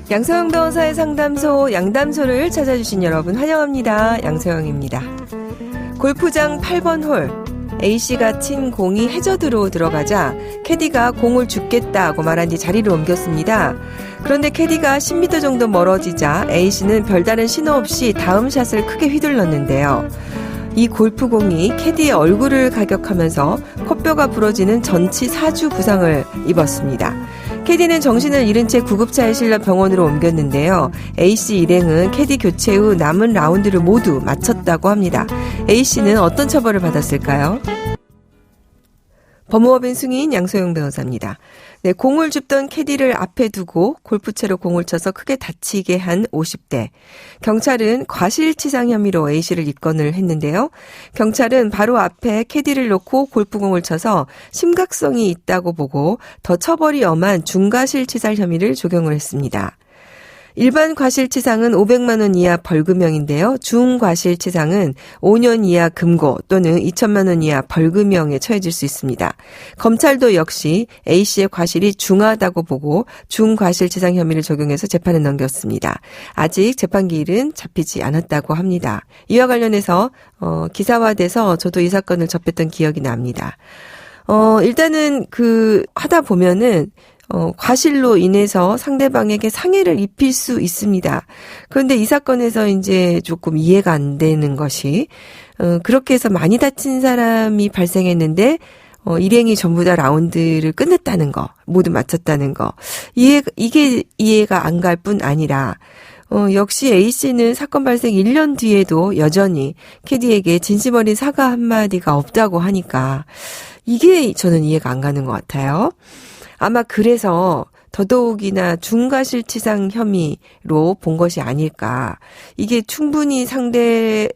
양서영 변호사의 상담소 양담소를 찾아주신 여러분 환영합니다. 양서영입니다. 골프장 8번 홀 A씨가 친 공이 해저드로 들어가자 캐디가 공을 줍겠다고 말한 뒤 자리를 옮겼습니다. 그런데 캐디가 10m 정도 멀어지자 A씨는 별다른 신호 없이 다음 샷을 크게 휘둘렀는데요. 이 골프공이 캐디의 얼굴을 가격하면서 코뼈가 부러지는 전치 4주 부상을 입었습니다. 캐디는 정신을 잃은 채 구급차에 실려 병원으로 옮겼는데요. A씨 일행은 캐디 교체 후 남은 라운드를 모두 마쳤다고 합니다. A씨는 어떤 처벌을 받았을까요? 법무법인 승인 양소영 변호사입니다. 네, 공을 줍던 캐디를 앞에 두고 골프채로 공을 쳐서 크게 다치게 한 50대. 경찰은 과실치상 혐의로 A씨를 입건을 했는데요. 경찰은 바로 앞에 캐디를 놓고 골프공을 쳐서 심각성이 있다고 보고 더 처벌이 엄한 중과실치상 혐의를 적용을 했습니다. 일반 과실치상은 500만 원 이하 벌금형인데요. 중과실치상은 5년 이하 금고 또는 2천만 원 이하 벌금형에 처해질 수 있습니다. 검찰도 역시 A씨의 과실이 중하다고 보고 중과실치상 혐의를 적용해서 재판에 넘겼습니다. 아직 재판기일은 잡히지 않았다고 합니다. 이와 관련해서 기사화돼서 저도 이 사건을 접했던 기억이 납니다. 일단은 하다 보면은 과실로 인해서 상대방에게 상해를 입힐 수 있습니다. 그런데 이 사건에서 이제 조금 이해가 안 되는 것이, 그렇게 해서 많이 다친 사람이 발생했는데, 일행이 전부 다 라운드를 끝냈다는 거, 모두 마쳤다는 거. 이게 이해가 안 갈 뿐 아니라, 역시 A씨는 사건 발생 1년 뒤에도 여전히 캐디에게 진심 어린 사과 한마디가 없다고 하니까, 이게 저는 이해가 안 가는 것 같아요. 아마 그래서 더더욱이나 중과실치상 혐의로 본 것이 아닐까. 이게 충분히 상대의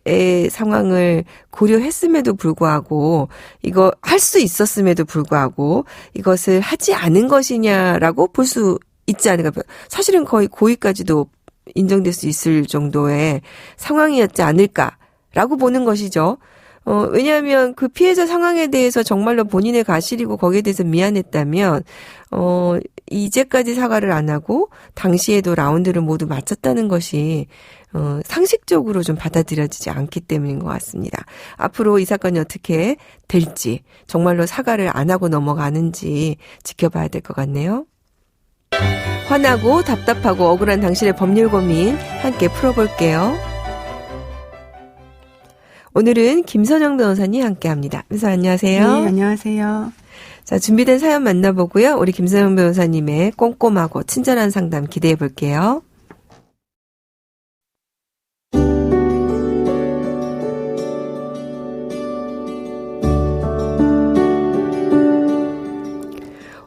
상황을 고려했음에도 불구하고 이거 할 수 있었음에도 불구하고 이것을 하지 않은 것이냐라고 볼 수 있지 않을까. 사실은 거의 고의까지도 인정될 수 있을 정도의 상황이었지 않을까라고 보는 것이죠. 왜냐하면 그 피해자 상황에 대해서 정말로 본인의 과실이고 거기에 대해서 미안했다면, 이제까지 사과를 안 하고 당시에도 라운드를 모두 마쳤다는 것이, 상식적으로 좀 받아들여지지 않기 때문인 것 같습니다. 앞으로 이 사건이 어떻게 될지, 정말로 사과를 안 하고 넘어가는지 지켜봐야 될 것 같네요. 화나고 답답하고 억울한 당신의 법률 고민 함께 풀어볼게요. 오늘은 김선영 변호사님 함께합니다. 변호사 안녕하세요. 네, 안녕하세요. 자, 준비된 사연 만나보고요. 우리 김선영 변호사님의 꼼꼼하고 친절한 상담 기대해 볼게요.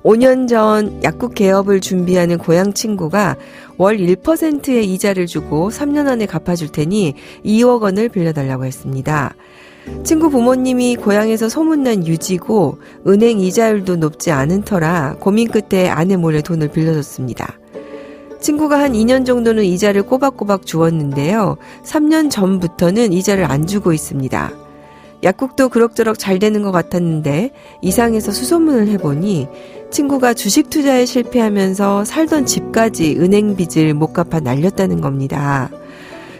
(5년) 전 약국 개업을 준비하는 고향 친구가 월 1%의 이자를 주고 3년 안에 갚아줄 테니 2억 원을 빌려달라고 했습니다. 친구 부모님이 고향에서 소문난 유지고 은행 이자율도 높지 않은 터라 고민 끝에 아내 몰래 돈을 빌려줬습니다. 친구가 한 2년 정도는 이자를 꼬박꼬박 주었는데요. 3년 전부터는 이자를 안 주고 있습니다. 약국도 그럭저럭 잘 되는 것 같았는데 이상해서 수소문을 해보니 친구가 주식 투자에 실패하면서 살던 집까지 은행 빚을 못 갚아 날렸다는 겁니다.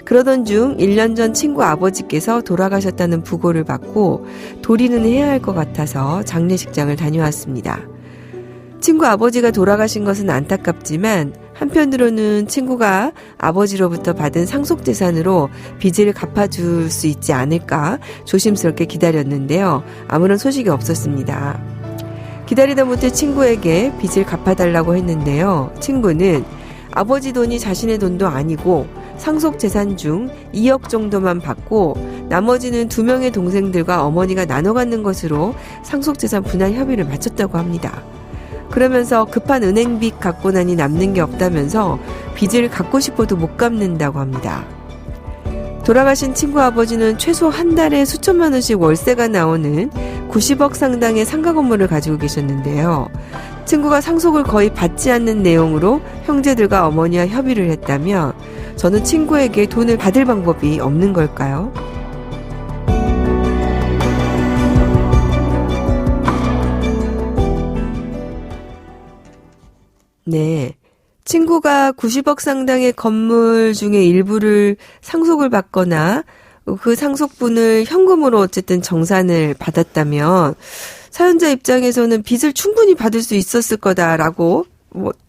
그러던 중 1년 전 친구 아버지께서 돌아가셨다는 부고를 받고 도리는 해야 할 것 같아서 장례식장을 다녀왔습니다. 친구 아버지가 돌아가신 것은 안타깝지만 한편으로는 친구가 아버지로부터 받은 상속재산으로 빚을 갚아줄 수 있지 않을까 조심스럽게 기다렸는데요. 아무런 소식이 없었습니다. 기다리다 못해 친구에게 빚을 갚아달라고 했는데요. 친구는 아버지 돈이 자신의 돈도 아니고 상속재산 중 2억 정도만 받고 나머지는 2명의 동생들과 어머니가 나눠 갖는 것으로 상속재산 분할 협의를 마쳤다고 합니다. 그러면서 급한 은행빚 갚고 나니 남는 게 없다면서 빚을 갚고 싶어도 못 갚는다고 합니다. 돌아가신 친구 아버지는 최소 한 달에 수천만 원씩 월세가 나오는 90억 상당의 상가 건물을 가지고 계셨는데요. 친구가 상속을 거의 받지 않는 내용으로 형제들과 어머니와 협의를 했다며 저는 친구에게 돈을 받을 방법이 없는 걸까요? 네. 친구가 90억 상당의 건물 중에 일부를 상속을 받거나 그 상속분을 현금으로 어쨌든 정산을 받았다면 사연자 입장에서는 빚을 충분히 받을 수 있었을 거다라고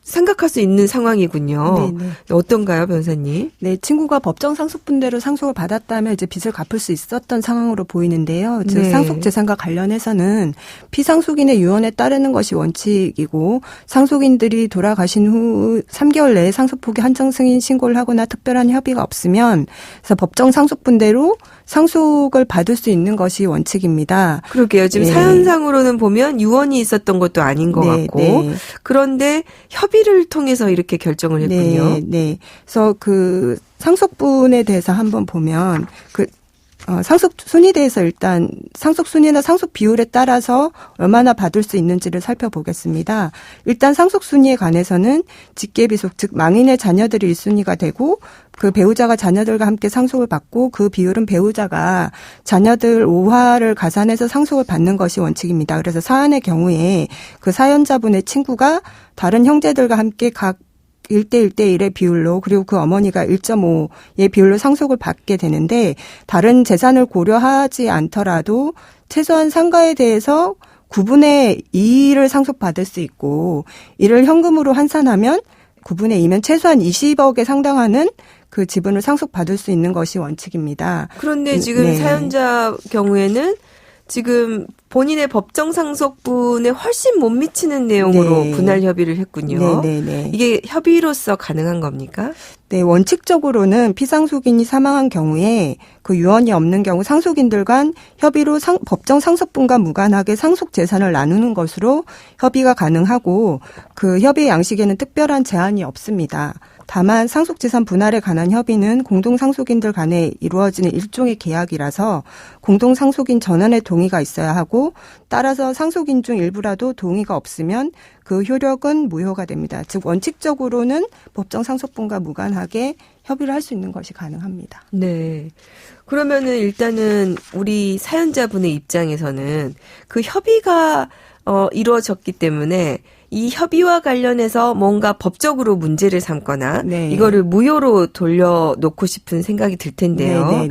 생각할 수 있는 상황이군요. 네네. 어떤가요, 변호사님? 네, 친구가 법정 상속분대로 상속을 받았다면 이제 빚을 갚을 수 있었던 상황으로 보이는데요. 즉 네. 상속 재산과 관련해서는 피상속인의 유언에 따르는 것이 원칙이고 상속인들이 돌아가신 후 3개월 내에 상속포기 한정 승인 신고를 하거나 특별한 협의가 없으면 그래서 법정 상속분대로 상속을 받을 수 있는 것이 원칙입니다. 그러게요. 지금 네. 사연상으로는 보면 유언이 있었던 것도 아닌 것 같고 네. 그런데 협의를 통해서 이렇게 결정을 했군요. 네. 그래서 그 상속분에 대해서 한번 보면 상속 순위에 대해서 일단 상속 순위나 상속 비율에 따라서 얼마나 받을 수 있는지를 살펴보겠습니다. 일단 상속 순위에 관해서는 직계비속 즉 망인의 자녀들이 1순위가 되고 그 배우자가 자녀들과 함께 상속을 받고 그 비율은 배우자가 자녀들 5화를 가산해서 상속을 받는 것이 원칙입니다. 그래서 사안의 경우에 그 사연자분의 친구가 다른 형제들과 함께 각 1대1대1의 비율로 그리고 그 어머니가 1.5의 비율로 상속을 받게 되는데 다른 재산을 고려하지 않더라도 최소한 상가에 대해서 9분의 2를 상속받을 수 있고 이를 현금으로 환산하면 9분의 2면 최소한 20억에 상당하는 그 지분을 상속받을 수 있는 것이 원칙입니다. 그런데 지금 사연자 경우에는 지금 본인의 법정 상속분에 훨씬 못 미치는 내용으로 분할 협의를 했군요. 이게 협의로서 가능한 겁니까? 네, 원칙적으로는 피상속인이 사망한 경우에 그 유언이 없는 경우 상속인들 간 협의로 법정 상속분과 무관하게 상속 재산을 나누는 것으로 협의가 가능하고 그 협의 양식에는 특별한 제한이 없습니다. 다만 상속재산 분할에 관한 협의는 공동상속인들 간에 이루어지는 일종의 계약이라서 공동상속인 전원의 동의가 있어야 하고 따라서 상속인 중 일부라도 동의가 없으면 그 효력은 무효가 됩니다. 즉 원칙적으로는 법정 상속분과 무관하게 협의를 할 수 있는 것이 가능합니다. 네. 그러면은 일단은 우리 사연자분의 입장에서는 그 협의가 이루어졌기 때문에 이 협의와 관련해서 뭔가 법적으로 문제를 삼거나 이거를 무효로 돌려놓고 싶은 생각이 들 텐데요.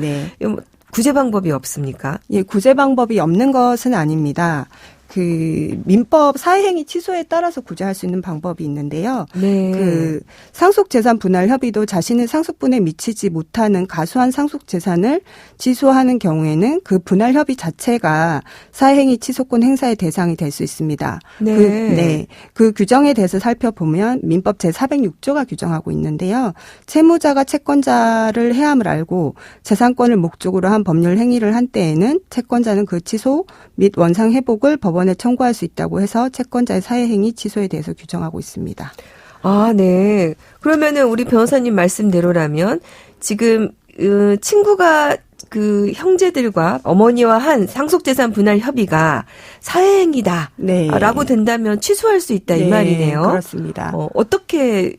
구제 방법이 없습니까? 예, 구제 방법이 없는 것은 아닙니다. 그 민법 사회행위 취소에 따라서 구제할 수 있는 방법이 있는데요. 그 상속재산 분할 협의도 자신의 상속분에 미치지 못하는 가수한 상속재산을 취소하는 경우에는 그 분할 협의 자체가 사회행위 취소권 행사의 대상이 될 수 있습니다. 그 규정에 대해서 살펴보면 민법 제406조가 규정하고 있는데요. 채무자가 채권자를 해함을 알고 재산권을 목적으로 한 법률 행위를 한 때에는 채권자는 그 취소 및 원상 회복을 법원에 청구할 수 있다고 해서 채권자의 사회행위 취소에 대해서 규정하고 있습니다. 아, 네. 그러면은 우리 변호사님 말씀대로라면 지금 친구가 그 형제들과 어머니와 한 상속재산 분할 협의가 사회행위다라고 된다면 취소할 수 있다 이 말이네요. 그렇습니다. 어떻게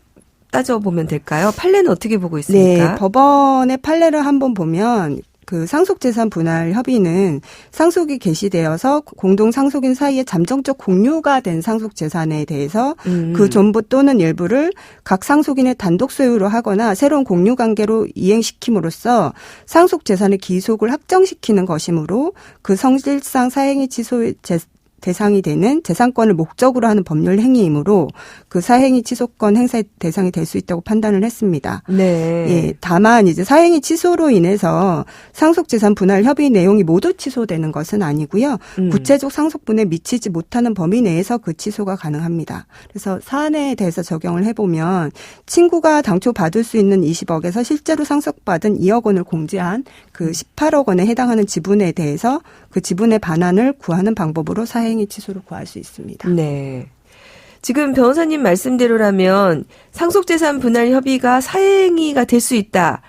따져보면 될까요? 판례는 어떻게 보고 있습니까? 법원의 판례를 한번 보면 그 상속재산 분할 협의는 상속이 개시되어서 공동 상속인 사이에 잠정적 공유가 된 상속재산에 대해서 그 전부 또는 일부를 각 상속인의 단독 소유로 하거나 새로운 공유 관계로 이행시킴으로써 상속재산의 기속을 확정시키는 것이므로 그 성질상 사행위 취소의 대상이 되는 재산권을 목적으로 하는 법률 행위이므로 그 사행위 취소권 행사의 대상이 될 수 있다고 판단을 했습니다. 다만 이제 사행위 취소로 인해서 상속재산 분할 협의 내용이 모두 취소되는 것은 아니고요. 구체적 상속분에 미치지 못하는 범위 내에서 그 취소가 가능합니다. 그래서 사안에 대해서 적용을 해보면 친구가 당초 받을 수 있는 20억에서 실제로 상속받은 2억 원을 공제한 그 18억 원에 해당하는 지분에 대해서 그 지분의 반환을 구하는 방법으로 사행위 취소를 구할 수 있습니다. 네. 지금 변호사님 말씀대로라면 상속재산 분할 협의가 사행위가 될 수 있다.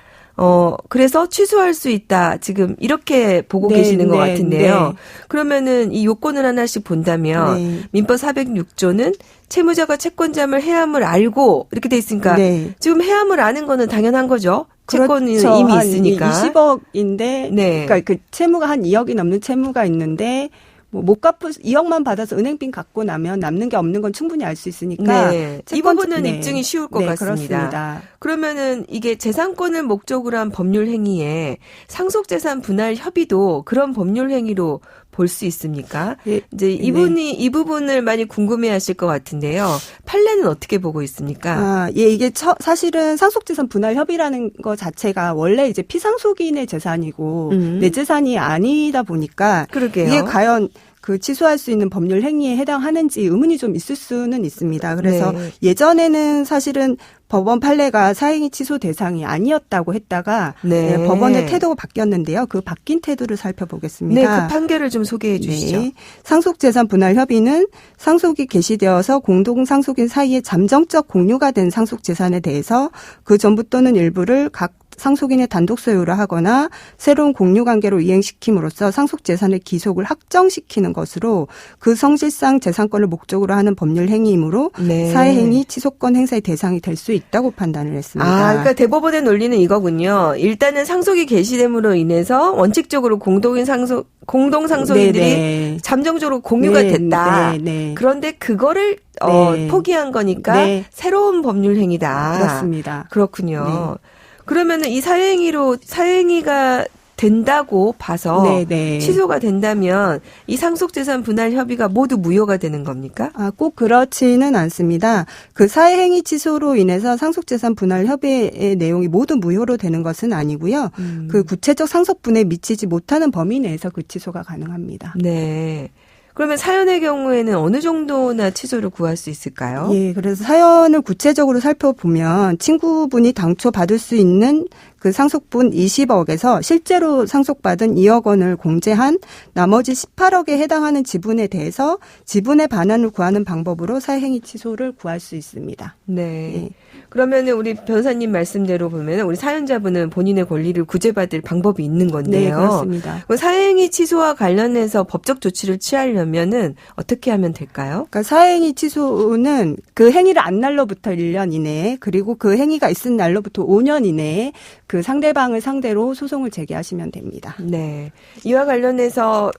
그래서 취소할 수 있다. 지금 이렇게 보고 계시는 것 같은데요. 그러면은 이 요건을 하나씩 본다면 민법 406조는 채무자가 채권자임을 해함을 알고 이렇게 돼 있으니까 지금 해함을 아는 거는 당연한 거죠. 채권이 이미 있으니까. 20억인데 그러니까 그 채무가 한 2억이 넘는 채무가 있는데 뭐 못 갚을 2억만 받아서 은행빚 갚고 나면 남는 게 없는 건 충분히 알 수 있으니까 네. 이 부분은 입증이 쉬울 것 같습니다. 그렇습니다. 그러면은 이게 재산권을 목적으로 한 법률 행위에 상속재산 분할 협의도 그런 법률 행위로 볼 수 있습니까? 예, 이제 이분이 이 부분을 많이 궁금해하실 것 같은데요. 판례는 어떻게 보고 있습니까? 예, 이게 사실은 상속재산 분할 협의라는 것 자체가 원래 이제 피상속인의 재산이고 내 재산이 아니다 보니까 그러게요. 이게 과연 그 취소할 수 있는 법률 행위에 해당하는지 의문이 좀 있을 수는 있습니다. 그래서 네. 예전에는 사실은 법원 판례가 사행위 취소 대상이 아니었다고 했다가 네. 법원의 태도가 바뀌었는데요. 그 바뀐 태도를 살펴보겠습니다. 네, 그 판결을 좀 소개해 주시죠. 네. 상속재산 분할 협의는 상속이 개시되어서 공동상속인 사이에 잠정적 공유가 된 상속재산에 대해서 그 전부 또는 일부를 각 상속인의 단독 소유로 하거나 새로운 공유관계로 이행시킴으로써 상속재산의 기속을 확정시키는 것으로 그 성질상 재산권을 목적으로 하는 법률 행위이므로 네. 사회행위 취소권 행사의 대상이 될 수 있다고 판단을 했습니다. 그러니까 대법원의 논리는 이거군요. 일단은 상속이 개시됨으로 인해서 원칙적으로 공동상속인들이 네네. 잠정적으로 공유가 됐다. 네네. 그런데 그거를 네. 포기한 거니까 네. 새로운 법률 행위다. 그렇습니다. 그렇군요. 네. 그러면은 이 사행위가 된다고 봐서 네네. 취소가 된다면 이 상속재산 분할 협의가 모두 무효가 되는 겁니까? 꼭 그렇지는 않습니다. 그 사회행위 취소로 인해서 상속재산 분할 협의의 내용이 모두 무효로 되는 것은 아니고요. 그 구체적 상속분에 미치지 못하는 범위 내에서 그 취소가 가능합니다. 네. 그러면 사연의 경우에는 어느 정도나 취소를 구할 수 있을까요? 예, 그래서 사연을 구체적으로 살펴보면 친구분이 당초 받을 수 있는 그 상속분 20억에서 실제로 상속받은 2억 원을 공제한 나머지 18억에 해당하는 지분에 대해서 지분의 반환을 구하는 방법으로 사회행위 취소를 구할 수 있습니다. 네. 예. 그러면은 우리 변호사님 말씀대로 보면 우리 사연자분은 본인의 권리를 구제받을 방법이 있는 건데요. 네, 그렇습니다. 사회행위 취소와 관련해서 법적 조치를 취하려면은 어떻게 하면 될까요? 그러니까 사회행위 취소는 그 행위를 안 날로부터 1년 이내에 그리고 그 행위가 있은 날로부터 5년 이내에 그 상대방을 상대로 소송을 제기하시면 됩니다. 네. 이와 관련해서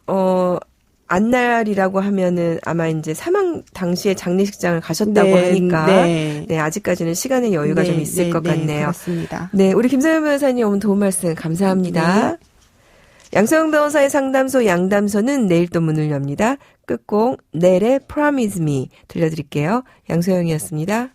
안날이라고 하면은 아마 이제 사망 당시에 장례식장을 가셨다고 하니까 네, 아직까지는 시간의 여유가 좀 있을 것 같네요. 그렇습니다. 네, 우리 김서연 변호사님 오늘 도움 말씀 감사합니다. 네. 양서영 변호사의 상담소 양담소는 내일 또 문을 엽니다. 끝곡 넬의 Promise Me 들려드릴게요. 양서영이었습니다.